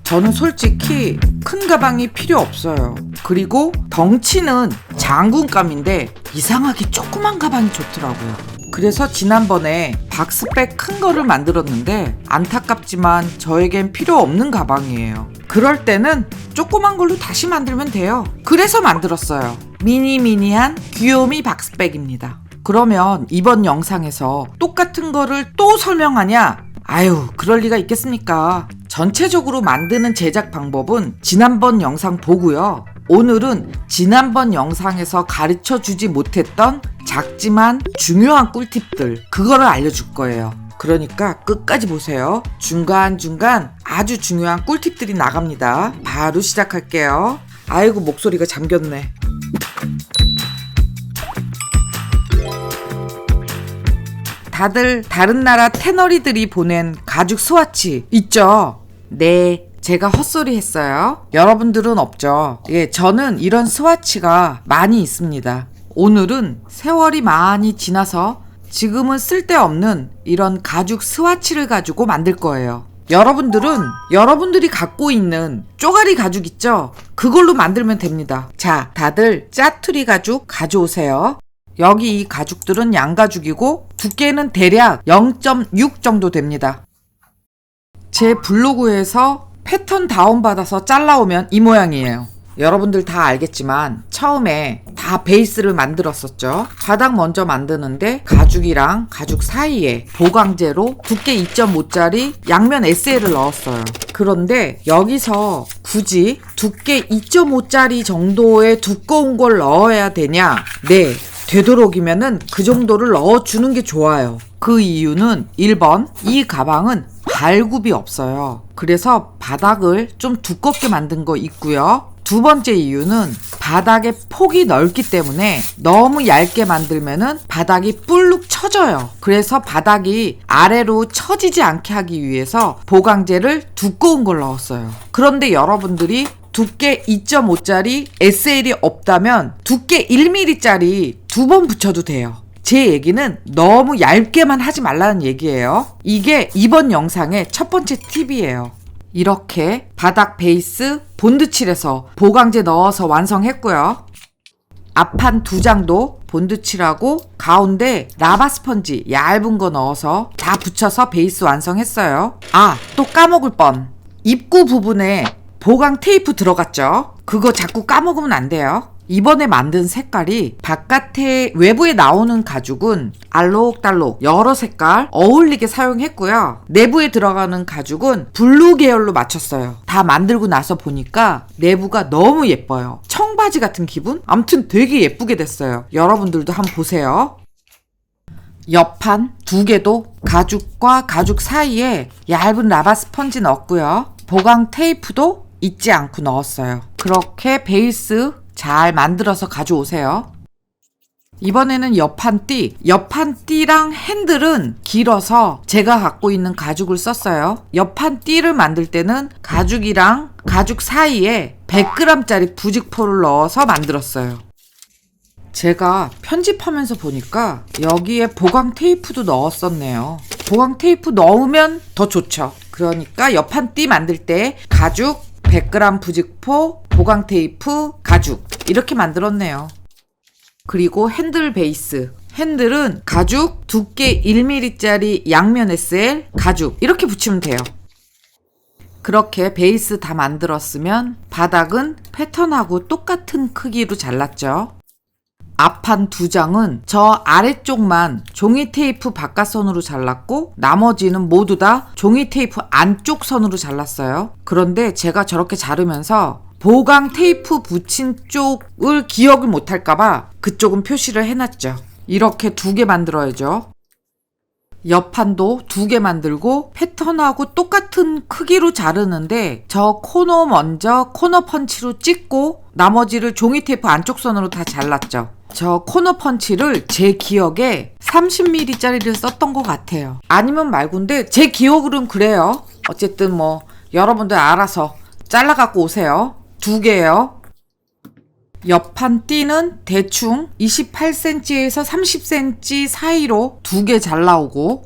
저는 솔직히 큰 가방이 필요 없어요. 그리고 덩치는 장군감인데 이상하게 조그만 가방이 좋더라고요. 그래서 지난번에 박스백 큰 거를 만들었는데 안타깝지만 저에겐 필요 없는 가방이에요. 그럴 때는 조그만 걸로 다시 만들면 돼요. 그래서 만들었어요. 미니미니한 귀요미 박스백입니다. 그러면 이번 영상에서 똑같은 거를 또 설명하냐? 아유, 그럴 리가 있겠습니까? 전체적으로 만드는 제작 방법은 지난번 영상 보고요. 오늘은 지난번 영상에서 가르쳐주지 못했던 작지만 중요한 꿀팁들, 그거를 알려줄 거예요. 그러니까 끝까지 보세요. 중간중간 아주 중요한 꿀팁들이 나갑니다. 바로 시작할게요. 아이고, 목소리가 잠겼네. 다들 다른 나라 태너리들이 보낸 가죽 스와치 있죠? 네, 제가 헛소리 했어요. 여러분들은 없죠? 예, 저는 이런 스와치가 많이 있습니다. 오늘은 세월이 많이 지나서 지금은 쓸데없는 이런 가죽 스와치를 가지고 만들 거예요. 여러분들이 갖고 있는 쪼가리 가죽 있죠? 그걸로 만들면 됩니다. 자, 다들 짜투리 가죽 가져오세요. 여기 이 가죽들은 양가죽이고 두께는 대략 0.6 정도 됩니다. 제 블로그에서 패턴 다운받아서 잘라오면 이 모양이에요. 여러분들 다 알겠지만 처음에 다 베이스를 만들었었죠. 바닥 먼저 만드는데 가죽이랑 가죽 사이에 보강제로 두께 2.5짜리 양면 SL을 넣었어요. 그런데 여기서 굳이 두께 2.5짜리 정도의 두꺼운 걸 넣어야 되냐? 네, 되도록이면은 그 정도를 넣어주는 게 좋아요. 그 이유는 1번, 이 가방은 발굽이 없어요. 그래서 바닥을 좀 두껍게 만든 거 있고요. 두 번째 이유는 바닥의 폭이 넓기 때문에 너무 얇게 만들면은 바닥이 불룩 처져요. 그래서 바닥이 아래로 처지지 않게 하기 위해서 보강제를 두꺼운 걸 넣었어요. 그런데 여러분들이 두께 2.5짜리 SL이 없다면 두께 1mm짜리 2번 붙여도 돼요. 제 얘기는 너무 얇게만 하지 말라는 얘기예요. 이게 이번 영상의 첫 번째 팁이에요. 이렇게 바닥 베이스 본드칠해서 보강제 넣어서 완성했고요. 앞판 2장도 본드칠하고 가운데 라바 스펀지 얇은 거 넣어서 다 붙여서 베이스 완성했어요. 아, 또 까먹을 뻔. 입구 부분에 보강 테이프 들어갔죠? 그거 자꾸 까먹으면 안 돼요. 이번에 만든 색깔이 바깥에 외부에 나오는 가죽은 알록달록 여러 색깔 어울리게 사용했고요. 내부에 들어가는 가죽은 블루 계열로 맞췄어요. 다 만들고 나서 보니까 내부가 너무 예뻐요. 청바지 같은 기분? 아무튼 되게 예쁘게 됐어요. 여러분들도 한번 보세요. 옆판 2개도 가죽과 가죽 사이에 얇은 라바 스펀지 넣었고요. 보강 테이프도 잊지 않고 넣었어요. 그렇게 베이스 잘 만들어서 가져오세요. 이번에는 옆판 띠랑 핸들은 길어서 제가 갖고 있는 가죽을 썼어요. 옆판 띠를 만들 때는 가죽이랑 가죽 사이에 100g짜리 부직포를 넣어서 만들었어요. 제가 편집하면서 보니까 여기에 보강 테이프도 넣었었네요. 보강 테이프 넣으면 더 좋죠. 그러니까 옆판 띠 만들 때 가죽 100g 부직포, 보강 테이프, 가죽 이렇게 만들었네요. 그리고 핸들 베이스. 핸들은 가죽 두께 1mm짜리 양면 SL 가죽 이렇게 붙이면 돼요. 그렇게 베이스 다 만들었으면 바닥은 패턴하고 똑같은 크기로 잘랐죠. 앞판 2장은 저 아래쪽만 종이 테이프 바깥선으로 잘랐고 나머지는 모두 다 종이 테이프 안쪽 선으로 잘랐어요. 그런데 제가 저렇게 자르면서 보강 테이프 붙인 쪽을 기억을 못할까봐 그쪽은 표시를 해놨죠. 이렇게 2개 만들어야죠. 옆판도 2개 만들고 패턴하고 똑같은 크기로 자르는데 저 코너 먼저 코너 펀치로 찍고 나머지를 종이 테이프 안쪽 선으로 다 잘랐죠. 저 코너 펀치를 제 기억에 30mm짜리를 썼던 것 같아요. 아니면 말고인데 제 기억으로는 그래요. 어쨌든 뭐 여러분들 알아서 잘라갖고 오세요. 2개예요. 옆판 띠는 대충 28cm에서 30cm 사이로 2개 잘라오고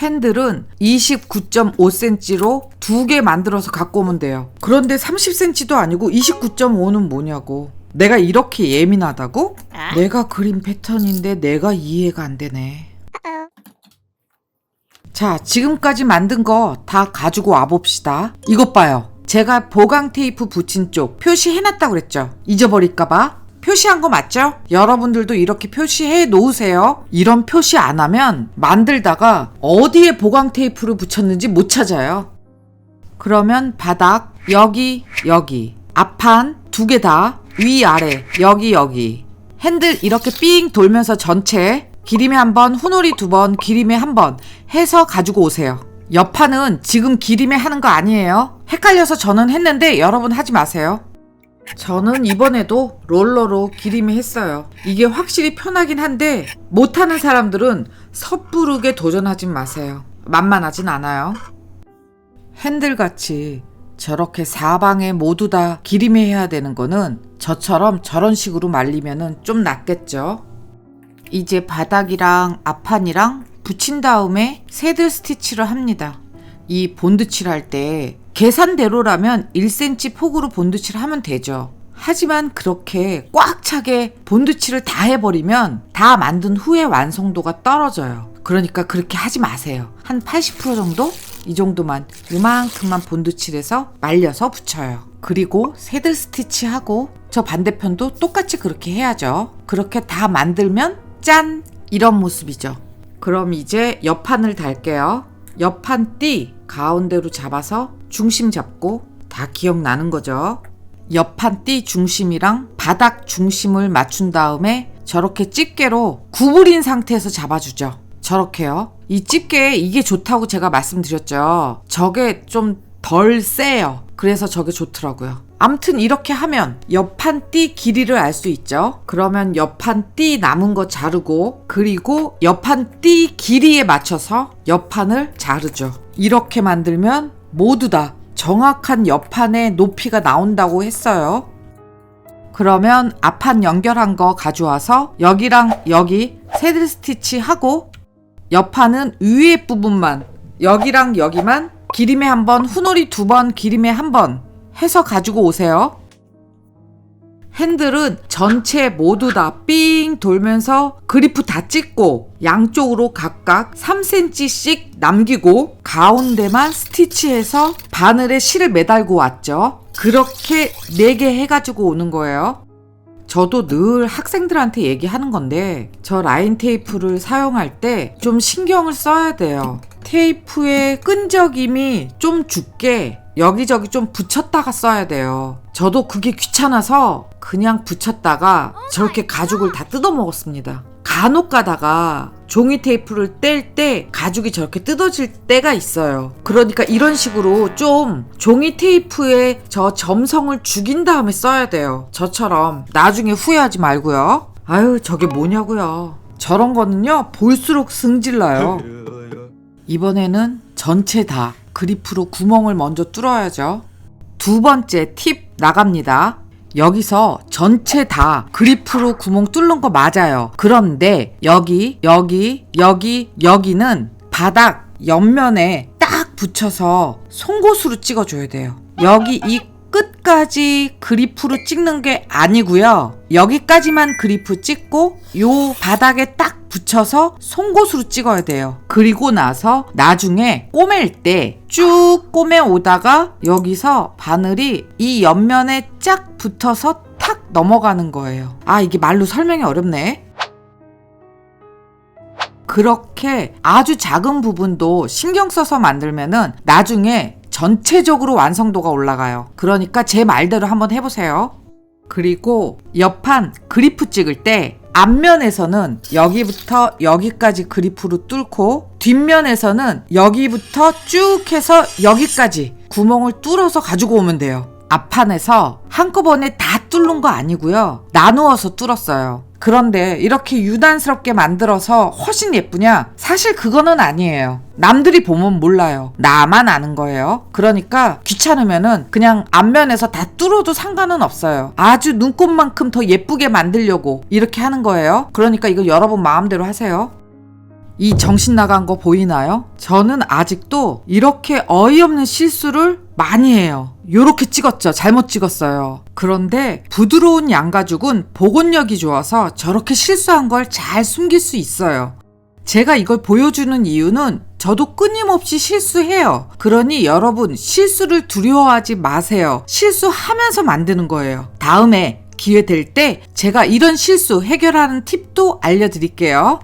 핸들은 29.5cm로 2개 만들어서 갖고 오면 돼요. 그런데 30cm도 아니고 29.5는 뭐냐고. 내가 이렇게 예민하다고? 내가 그린 패턴인데 내가 이해가 안 되네. 자, 지금까지 만든 거 다 가지고 와봅시다. 이것 봐요. 제가 보강 테이프 붙인 쪽 표시해놨다고 그랬죠? 잊어버릴까봐. 표시한 거 맞죠? 여러분들도 이렇게 표시해 놓으세요. 이런 표시 안 하면 만들다가 어디에 보강 테이프를 붙였는지 못 찾아요. 그러면 바닥 여기 앞판 2개 다 위아래 여기 핸들 이렇게 삥 돌면서 전체 기림에 1번, 후놀이 2번, 기림에 1번 해서 가지고 오세요. 옆판은 지금 기림에 하는 거 아니에요. 헷갈려서 저는 했는데 여러분 하지 마세요. 저는 이번에도 롤러로 기림에 했어요. 이게 확실히 편하긴 한데 못하는 사람들은 섣부르게 도전하지 마세요. 만만하진 않아요. 핸들같이 저렇게 사방에 모두 다 기림에 해야 되는 거는 저처럼 저런 식으로 말리면은 좀 낫겠죠. 이제 바닥이랑 앞판이랑 붙인 다음에 새들 스티치를 합니다. 이 본드칠 할 때 계산대로라면 1cm 폭으로 본드칠 하면 되죠. 하지만 그렇게 꽉 차게 본드칠을 다 해버리면 다 만든 후에 완성도가 떨어져요. 그러니까 그렇게 하지 마세요. 한 80% 정도? 이 정도만 요만큼만 본드칠해서 말려서 붙여요. 그리고 새들 스티치 하고 저 반대편도 똑같이 그렇게 해야죠. 그렇게 다 만들면 짠! 이런 모습이죠. 그럼 이제 옆판을 달게요. 옆판 띠 가운데로 잡아서 중심 잡고 다 기억나는 거죠. 옆판 띠 중심이랑 바닥 중심을 맞춘 다음에 저렇게 집게로 구부린 상태에서 잡아주죠. 저렇게요. 이 집게 이게 좋다고 제가 말씀드렸죠. 저게 좀 덜 세요. 그래서 저게 좋더라고요. 암튼 이렇게 하면 옆판 띠 길이를 알 수 있죠. 그러면 옆판 띠 남은 거 자르고 그리고 옆판 띠 길이에 맞춰서 옆판을 자르죠. 이렇게 만들면 모두 다 정확한 옆판의 높이가 나온다고 했어요. 그러면 앞판 연결한 거 가져와서 여기랑 여기 새들 스티치 하고 옆판은 위에 부분만 여기랑 여기만 기림에 1번, 후놀이 2번, 기림에 1번 해서 가지고 오세요. 핸들은 전체 모두 다 삥 돌면서 그리프 다 찍고 양쪽으로 각각 3cm씩 남기고 가운데만 스티치해서 바늘에 실을 매달고 왔죠. 그렇게 4개 해가지고 오는 거예요. 저도 늘 학생들한테 얘기하는 건데 저 라인 테이프를 사용할 때 좀 신경을 써야 돼요. 테이프의 끈적임이 좀 죽게 여기저기 좀 붙였다가 써야 돼요. 저도 그게 귀찮아서 그냥 붙였다가 저렇게 가죽을 다 뜯어 먹었습니다. 간혹 가다가 종이 테이프를 뗄 때 가죽이 저렇게 뜯어질 때가 있어요. 그러니까 이런 식으로 좀 종이 테이프의 저 점성을 죽인 다음에 써야 돼요. 저처럼 나중에 후회하지 말고요. 아유, 저게 뭐냐고요. 저런 거는요 볼수록 승질나요. 이번에는 전체 다 그리프로 구멍을 먼저 뚫어야죠. 2번째 팁 나갑니다. 여기서 전체 다 그리프로 구멍 뚫는 거 맞아요. 그런데 여기는 바닥 옆면에 딱 붙여서 송곳으로 찍어줘야 돼요. 여기 이 끝까지 그리프로 찍는 게 아니고요. 여기까지만 그리프 찍고 요 바닥에 딱 붙여서 송곳으로 찍어야 돼요. 그리고 나서 나중에 꼬맬 때 쭉 꼬매 오다가 여기서 바늘이 이 옆면에 쫙 붙어서 탁 넘어가는 거예요. 아, 이게 말로 설명이 어렵네. 그렇게 아주 작은 부분도 신경 써서 만들면은 나중에 전체적으로 완성도가 올라가요. 그러니까 제 말대로 한번 해보세요. 그리고 옆판 그리프 찍을 때 앞면에서는 여기부터 여기까지 그리프로 뚫고 뒷면에서는 여기부터 쭉 해서 여기까지 구멍을 뚫어서 가지고 오면 돼요. 앞판에서 한꺼번에 다 뚫는 거 아니고요. 나누어서 뚫었어요. 그런데 이렇게 유난스럽게 만들어서 훨씬 예쁘냐? 사실 그거는 아니에요. 남들이 보면 몰라요. 나만 아는 거예요. 그러니까 귀찮으면은 그냥 앞면에서 다 뚫어도 상관은 없어요. 아주 눈곱만큼 더 예쁘게 만들려고 이렇게 하는 거예요. 그러니까 이거 여러분 마음대로 하세요. 이 정신 나간 거 보이나요? 저는 아직도 이렇게 어이없는 실수를 많이 해요. 요렇게 찍었죠. 잘못 찍었어요. 그런데 부드러운 양가죽은 복원력이 좋아서 저렇게 실수한 걸 잘 숨길 수 있어요. 제가 이걸 보여주는 이유는 저도 끊임없이 실수해요. 그러니 여러분 실수를 두려워하지 마세요. 실수하면서 만드는 거예요. 다음에 기회 될 때 제가 이런 실수 해결하는 팁도 알려드릴게요.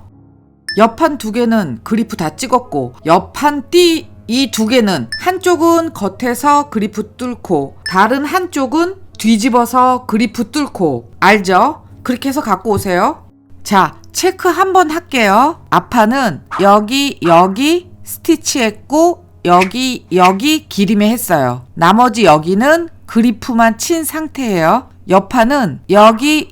옆판 2개는 그리프 다 찍었고 옆판 띠 이 2개는 한쪽은 겉에서 그리프 뚫고 다른 한쪽은 뒤집어서 그리프 뚫고 알죠? 그렇게 해서 갖고 오세요. 자, 체크 한번 할게요. 앞판은 여기 스티치했고 여기 기림에 했어요. 나머지 여기는 그리프만 친 상태예요. 옆판은 여기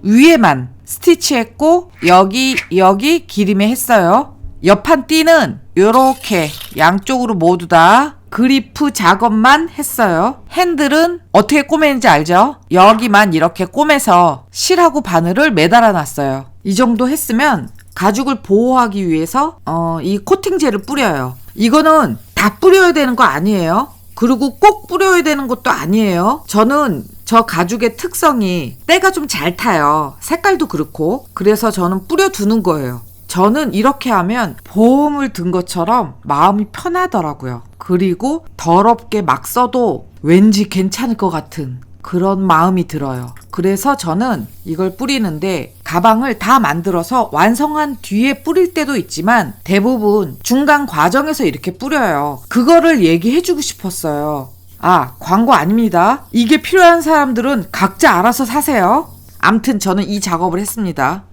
위에만 스티치했고 여기 기림에 했어요. 옆판 띠는 요렇게 양쪽으로 모두 다 그리프 작업만 했어요. 핸들은 어떻게 꼬매는지 알죠? 여기만 이렇게 꼬매서 실하고 바늘을 매달아 놨어요. 이 정도 했으면 가죽을 보호하기 위해서 이 코팅제를 뿌려요. 이거는 다 뿌려야 되는 거 아니에요. 그리고 꼭 뿌려야 되는 것도 아니에요. 저는 저 가죽의 특성이 때가 좀 잘 타요. 색깔도 그렇고. 그래서 저는 뿌려두는 거예요. 저는 이렇게 하면 보험을 든 것처럼 마음이 편하더라고요. 그리고 더럽게 막 써도 왠지 괜찮을 것 같은 그런 마음이 들어요. 그래서 저는 이걸 뿌리는데 가방을 다 만들어서 완성한 뒤에 뿌릴 때도 있지만 대부분 중간 과정에서 이렇게 뿌려요. 그거를 얘기해주고 싶었어요. 아, 광고 아닙니다. 이게 필요한 사람들은 각자 알아서 사세요. 암튼 저는 이 작업을 했습니다.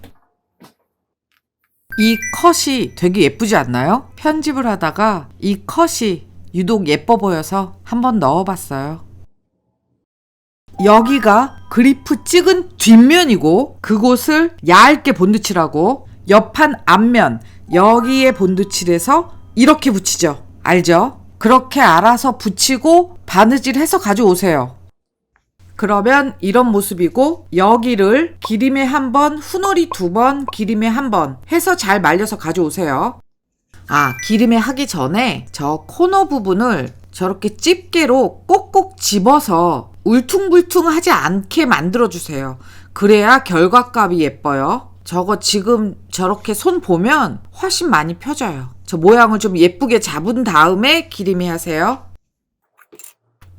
이 컷이 되게 예쁘지 않나요? 편집을 하다가 이 컷이 유독 예뻐 보여서 한번 넣어봤어요. 여기가 그리프 찍은 뒷면이고 그곳을 얇게 본드칠하고 옆판 앞면 여기에 본드칠해서 이렇게 붙이죠. 알죠? 그렇게 알아서 붙이고 바느질해서 가져오세요. 그러면 이런 모습이고 여기를 기림에 1번, 후놀이 2번, 기림에 1번 해서 잘 말려서 가져오세요. 아, 기림에 하기 전에 저 코너 부분을 저렇게 집게로 꼭꼭 집어서 울퉁불퉁하지 않게 만들어주세요. 그래야 결과값이 예뻐요. 저거 지금 저렇게 손 보면 훨씬 많이 펴져요. 저 모양을 좀 예쁘게 잡은 다음에 기림에 하세요.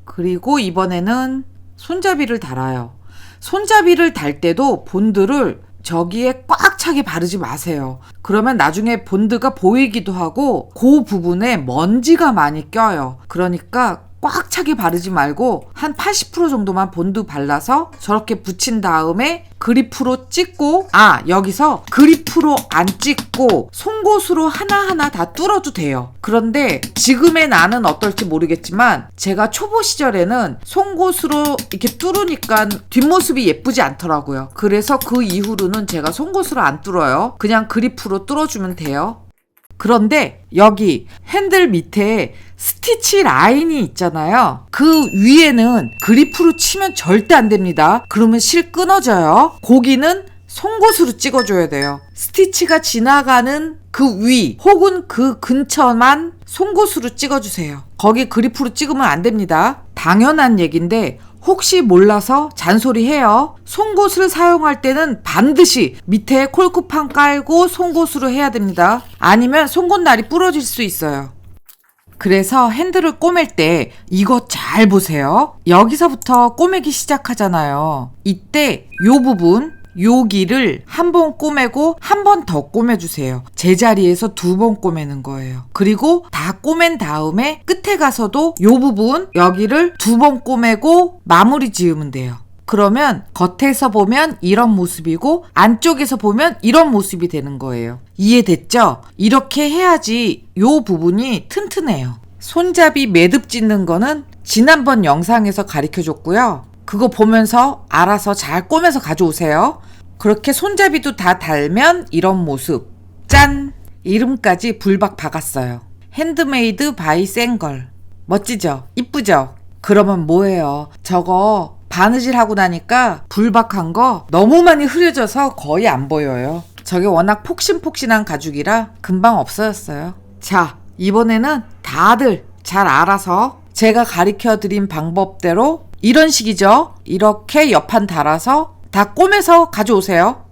그리고 이번에는 손잡이를 달아요. 손잡이를 달 때도 본드를 저기에 꽉 차게 바르지 마세요. 그러면 나중에 본드가 보이기도 하고 그 부분에 먼지가 많이 껴요. 그러니까 꽉 차게 바르지 말고 한 80% 정도만 본드 발라서 저렇게 붙인 다음에 그리프로 찍고, 아, 여기서 그리프로 안 찍고 송곳으로 하나하나 다 뚫어도 돼요. 그런데 지금의 나는 어떨지 모르겠지만 제가 초보 시절에는 송곳으로 이렇게 뚫으니까 뒷모습이 예쁘지 않더라고요. 그래서 그 이후로는 제가 송곳으로 안 뚫어요. 그냥 그리프로 뚫어주면 돼요. 그런데 여기 핸들 밑에 스티치 라인이 있잖아요. 그 위에는 그리프로 치면 절대 안 됩니다. 그러면 실 끊어져요. 거기는 송곳으로 찍어줘야 돼요. 스티치가 지나가는 그 위 혹은 그 근처만 송곳으로 찍어주세요. 거기 그리프로 찍으면 안 됩니다. 당연한 얘기인데 혹시 몰라서 잔소리해요. 송곳을 사용할 때는 반드시 밑에 콜크판 깔고 송곳으로 해야 됩니다. 아니면 송곳날이 부러질 수 있어요. 그래서 핸들을 꼬맬 때 이거 잘 보세요. 여기서부터 꼬매기 시작하잖아요. 이때 요 부분, 여기를 한 번 꼬매고 한 번 더 꼬매주세요. 제자리에서 2번 꼬매는 거예요. 그리고 다 꼬맨 다음에 끝에 가서도 요 부분 여기를 2번 꼬매고 마무리 지으면 돼요. 그러면 겉에서 보면 이런 모습이고 안쪽에서 보면 이런 모습이 되는 거예요. 이해됐죠? 이렇게 해야지 요 부분이 튼튼해요. 손잡이 매듭 짓는 거는 지난번 영상에서 가르쳐줬고요. 그거 보면서 알아서 잘 꼬매서 가져오세요. 그렇게 손잡이도 다 달면 이런 모습. 짠! 이름까지 불박 박았어요. 핸드메이드 바이 생걸. 멋지죠? 이쁘죠? 그러면 뭐예요? 저거 바느질 하고 나니까 불박한 거 너무 많이 흐려져서 거의 안 보여요. 저게 워낙 폭신폭신한 가죽이라 금방 없어졌어요. 자, 이번에는 다들 잘 알아서 제가 가르쳐드린 방법대로 이런 식이죠. 이렇게 옆판 달아서 다 꼬매서 가져오세요.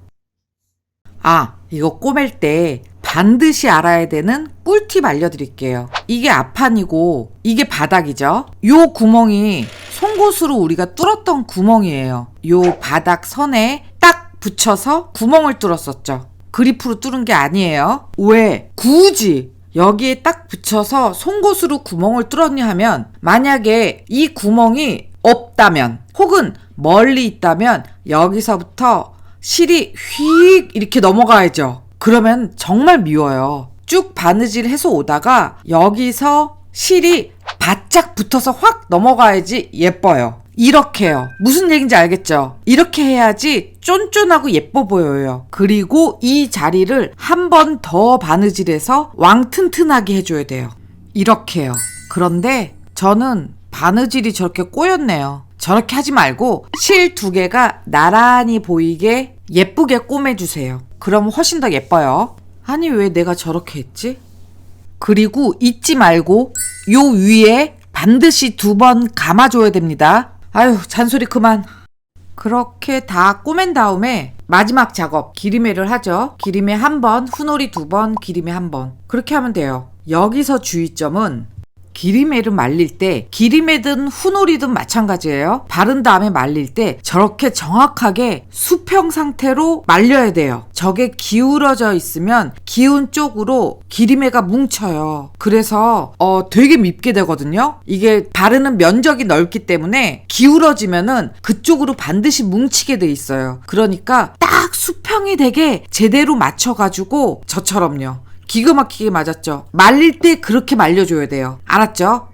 아, 이거 꼬맬 때 반드시 알아야 되는 꿀팁 알려드릴게요. 이게 앞판이고 이게 바닥이죠. 요 구멍이 송곳으로 우리가 뚫었던 구멍이에요. 요 바닥 선에 딱 붙여서 구멍을 뚫었었죠. 그리프로 뚫은 게 아니에요. 왜? 굳이 여기에 딱 붙여서 송곳으로 구멍을 뚫었냐 하면, 만약에 이 구멍이 없다면 혹은 멀리 있다면 여기서부터 실이 휙 이렇게 넘어가야죠. 그러면 정말 미워요. 쭉 바느질 해서 오다가 여기서 실이 바짝 붙어서 확 넘어가야지 예뻐요. 이렇게요. 무슨 얘기인지 알겠죠? 이렇게 해야지 쫀쫀하고 예뻐 보여요. 그리고 이 자리를 한 번 더 바느질해서 왕튼튼하게 해줘야 돼요. 이렇게요. 그런데 저는 바느질이 저렇게 꼬였네요. 저렇게 하지 말고 실 두 개가 나란히 보이게 예쁘게 꼬매주세요. 그럼 훨씬 더 예뻐요. 아니, 왜 내가 저렇게 했지? 그리고 잊지 말고 요 위에 반드시 2번 감아줘야 됩니다. 아유, 잔소리 그만. 그렇게 다 꼬맨 다음에 마지막 작업, 기리매를 하죠. 기리매 1번, 후놀이 2번, 기리매 1번. 그렇게 하면 돼요. 여기서 주의점은 기리매를 말릴 때, 기리매든 후놀이든 마찬가지예요. 바른 다음에 말릴 때 저렇게 정확하게 수평 상태로 말려야 돼요. 저게 기울어져 있으면 기운 쪽으로 기리매가 뭉쳐요. 그래서 되게 밉게 되거든요. 이게 바르는 면적이 넓기 때문에 기울어지면은 그쪽으로 반드시 뭉치게 돼 있어요. 그러니까 딱 수평이 되게 제대로 맞춰가지고, 저처럼요. 기가 막히게 맞았죠. 말릴 때 그렇게 말려줘야 돼요. 알았죠?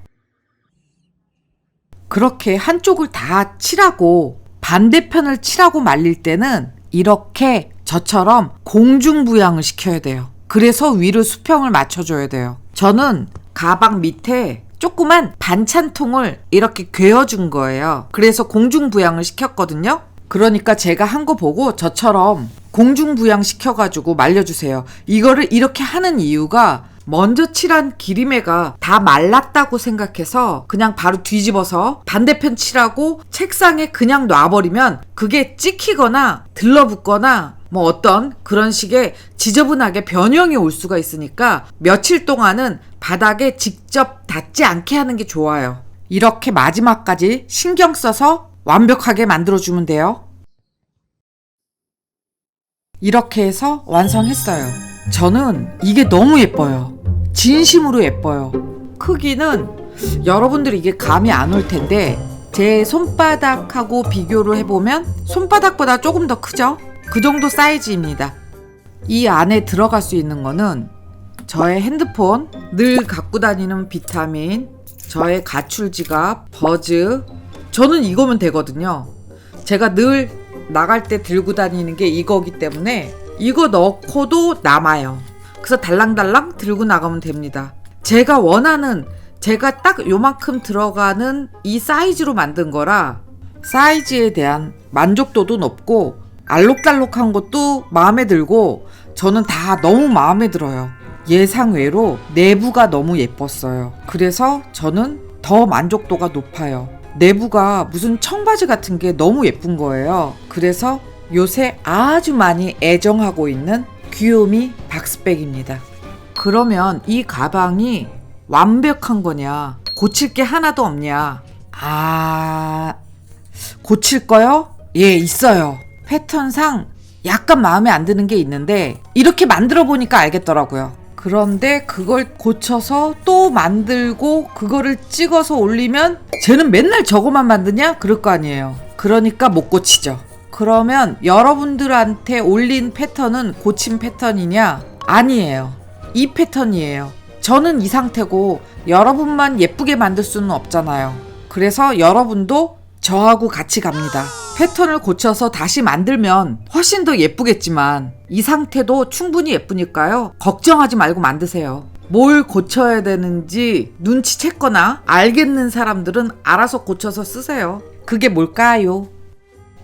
그렇게 한쪽을 다 칠하고 반대편을 칠하고 말릴 때는 이렇게 저처럼 공중부양을 시켜야 돼요. 그래서 위로 수평을 맞춰줘야 돼요. 저는 가방 밑에 조그만 반찬통을 이렇게 괴어준 거예요. 그래서 공중부양을 시켰거든요. 그러니까 제가 한 거 보고 저처럼 공중부양 시켜가지고 말려주세요. 이거를 이렇게 하는 이유가, 먼저 칠한 기리매가 다 말랐다고 생각해서 그냥 바로 뒤집어서 반대편 칠하고 책상에 그냥 놔버리면 그게 찍히거나 들러붙거나 뭐 어떤 그런 식의 지저분하게 변형이 올 수가 있으니까 며칠 동안은 바닥에 직접 닿지 않게 하는 게 좋아요. 이렇게 마지막까지 신경 써서 완벽하게 만들어주면 돼요. 이렇게 해서 완성했어요. 저는 이게 너무 예뻐요. 진심으로 예뻐요. 크기는 여러분들이 이게 감이 안 올 텐데, 제 손바닥하고 비교를 해보면 손바닥보다 조금 더 크죠? 그 정도 사이즈입니다. 이 안에 들어갈 수 있는 거는 저의 핸드폰, 늘 갖고 다니는 비타민, 저의 가출 지갑, 버즈, 저는 이거면 되거든요. 제가 늘 나갈 때 들고 다니는 게 이거기 때문에 이거 넣고도 남아요. 그래서 달랑달랑 들고 나가면 됩니다. 제가 원하는, 제가 딱 요만큼 들어가는 이 사이즈로 만든 거라 사이즈에 대한 만족도도 높고 알록달록한 것도 마음에 들고, 저는 다 너무 마음에 들어요. 예상외로 내부가 너무 예뻤어요. 그래서 저는 더 만족도가 높아요. 내부가 무슨 청바지 같은 게 너무 예쁜 거예요. 그래서 요새 아주 많이 애정하고 있는 귀요미 박스백입니다. 그러면 이 가방이 완벽한 거냐, 고칠 게 하나도 없냐? 고칠 거요? 예, 있어요. 패턴상 약간 마음에 안 드는 게 있는데 이렇게 만들어 보니까 알겠더라고요. 그런데 그걸 고쳐서 또 만들고 그거를 찍어서 올리면 쟤는 맨날 저거만 만드냐? 그럴 거 아니에요. 그러니까 못 고치죠. 그러면 여러분들한테 올린 패턴은 고친 패턴이냐? 아니에요. 이 패턴이에요. 저는 이 상태고 여러분만 예쁘게 만들 수는 없잖아요. 그래서 여러분도 저하고 같이 갑니다. 패턴을 고쳐서 다시 만들면 훨씬 더 예쁘겠지만 이 상태도 충분히 예쁘니까요. 걱정하지 말고 만드세요. 뭘 고쳐야 되는지 눈치챘거나 알겠는 사람들은 알아서 고쳐서 쓰세요. 그게 뭘까요?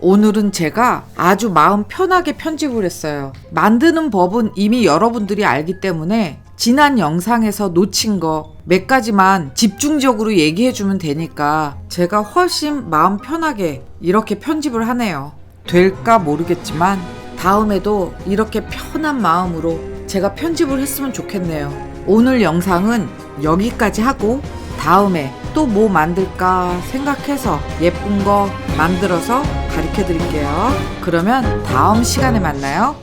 오늘은 제가 아주 마음 편하게 편집을 했어요. 만드는 법은 이미 여러분들이 알기 때문에 지난 영상에서 놓친 거 몇 가지만 집중적으로 얘기해주면 되니까 제가 훨씬 마음 편하게 이렇게 편집을 하네요. 될까 모르겠지만 다음에도 이렇게 편한 마음으로 제가 편집을 했으면 좋겠네요. 오늘 영상은 여기까지 하고 다음에 또 뭐 만들까 생각해서 예쁜 거 만들어서 가르쳐 드릴게요. 그러면 다음 시간에 만나요.